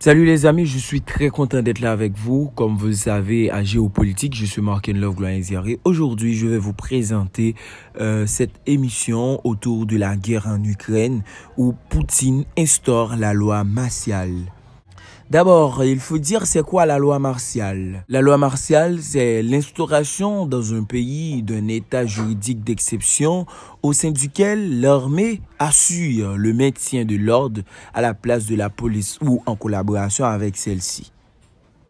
Salut les amis, je suis très content d'être là avec vous. Comme vous le savez, à Géopolitique, je suis Mark Love Gloire. Aujourd'hui, je vais vous présenter cette émission autour de la guerre en Ukraine où Poutine instaure la loi martiale. D'abord, il faut dire c'est quoi la loi martiale. La loi martiale, c'est l'instauration dans un pays d'un état juridique d'exception au sein duquel l'armée assure le maintien de l'ordre à la place de la police ou en collaboration avec celle-ci.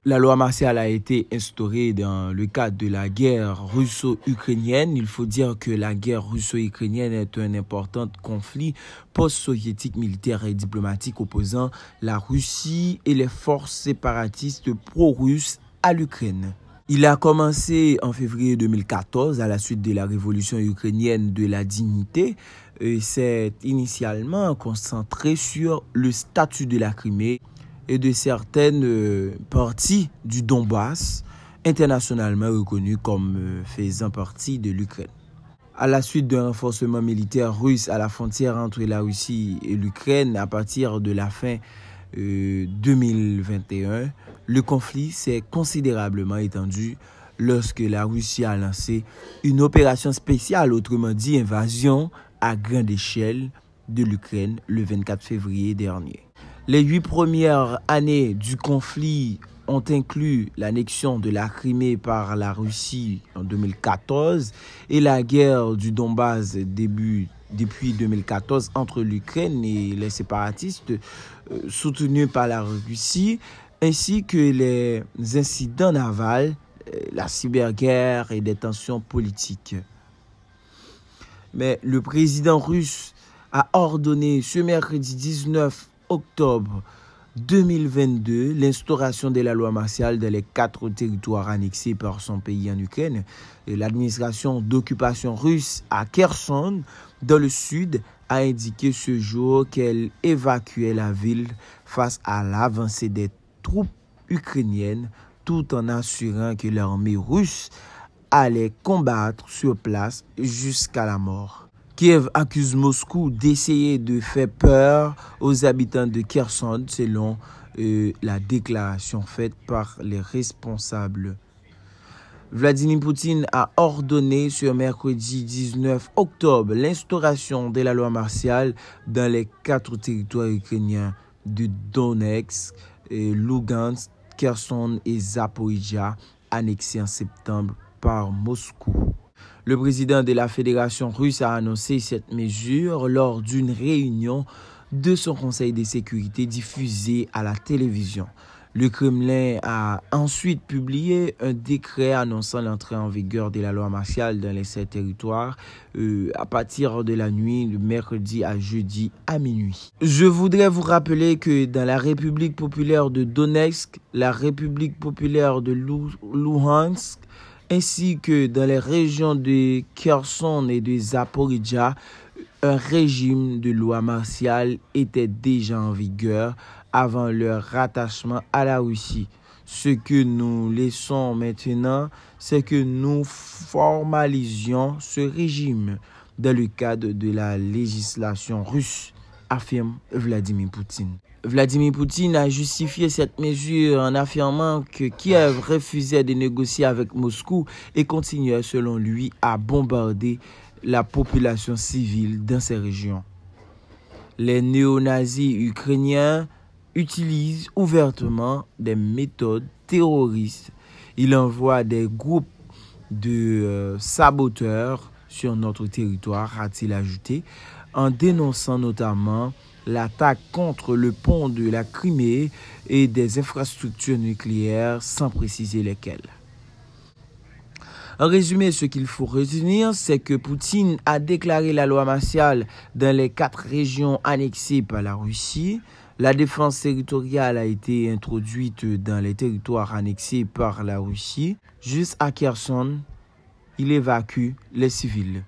La loi martiale a été instaurée dans le cadre de la guerre russo-ukrainienne. Il faut dire que la guerre russo-ukrainienne est un important conflit post-soviétique militaire et diplomatique opposant la Russie et les forces séparatistes pro-russes à l'Ukraine. Il a commencé en février 2014 à la suite de la révolution ukrainienne de la dignité. C'est initialement concentré sur le statut de la Crimée et de certaines parties du Donbass, internationalement reconnues comme faisant partie de l'Ukraine. À la suite d'un renforcement militaire russe à la frontière entre la Russie et l'Ukraine, à partir de la fin 2021, le conflit s'est considérablement étendu lorsque la Russie a lancé une opération spéciale, autrement dit invasion à grande échelle de l'Ukraine le 24 février dernier. Les 8 premières années du conflit ont inclus l'annexion de la Crimée par la Russie en 2014 et la guerre du Donbass depuis 2014 entre l'Ukraine et les séparatistes soutenus par la Russie, ainsi que les incidents navals, la cyberguerre et des tensions politiques. Mais le président russe a ordonné ce mercredi 19 octobre 2022 l'instauration de la loi martiale dans les 4 territoires annexés par son pays en Ukraine. L'administration d'occupation russe à Kherson, dans le sud, a indiqué ce jour qu'elle évacuait la ville face à l'avancée des troupes ukrainiennes, tout en assurant que l'armée russe allait combattre sur place jusqu'à la mort. Kiev accuse Moscou d'essayer de faire peur aux habitants de Kherson, selon la déclaration faite par les responsables. Vladimir Poutine a ordonné ce mercredi 19 octobre l'instauration de la loi martiale dans les 4 territoires ukrainiens de Donetsk, Lugansk, Kherson et Zaporizhia, annexés en septembre par Moscou. Le président de la Fédération russe a annoncé cette mesure lors d'une réunion de son Conseil de sécurité diffusée à la télévision. Le Kremlin a ensuite publié un décret annonçant l'entrée en vigueur de la loi martiale dans les 7 territoires à partir de la nuit de mercredi à jeudi à minuit. Je voudrais vous rappeler que dans la République populaire de Donetsk, la République populaire de Luhansk, ainsi que dans les régions de Kherson et de Zaporizhia, un régime de loi martiale était déjà en vigueur avant leur rattachement à la Russie. Ce que nous laissons maintenant, c'est que nous formalisions ce régime dans le cadre de la législation russe, affirme Vladimir Poutine. Vladimir Poutine a justifié cette mesure en affirmant que Kiev refusait de négocier avec Moscou et continuait selon lui à bombarder la population civile dans ces régions. Les néo-nazis ukrainiens utilisent ouvertement des méthodes terroristes. Ils envoient des groupes de saboteurs sur notre territoire, a-t-il ajouté, en dénonçant notamment l'attaque contre le pont de la Crimée et des infrastructures nucléaires sans préciser lesquelles. En résumé, ce qu'il faut retenir, c'est que Poutine a déclaré la loi martiale dans les 4 régions annexées par la Russie. La défense territoriale a été introduite dans les territoires annexés par la Russie. Juste à Kherson, il évacue les civils.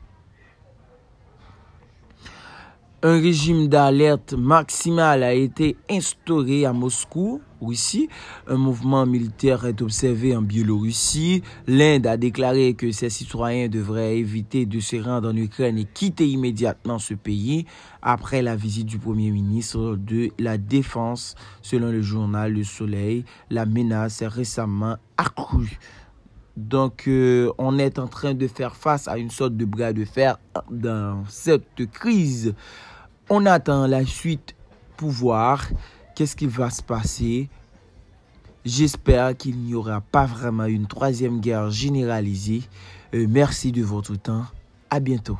Un régime d'alerte maximale a été instauré à Moscou, Russie. Un mouvement militaire est observé en Biélorussie. L'Inde a déclaré que ses citoyens devraient éviter de se rendre en Ukraine et quitter immédiatement ce pays après la visite du Premier ministre de la Défense. Selon le journal Le Soleil, la menace est récemment accrue. Donc, on est en train de faire face à une sorte de bras de fer dans cette crise. On attend la suite pour voir qu'est-ce qui va se passer. J'espère qu'il n'y aura pas vraiment une 3e guerre généralisée. Merci de votre temps. À bientôt.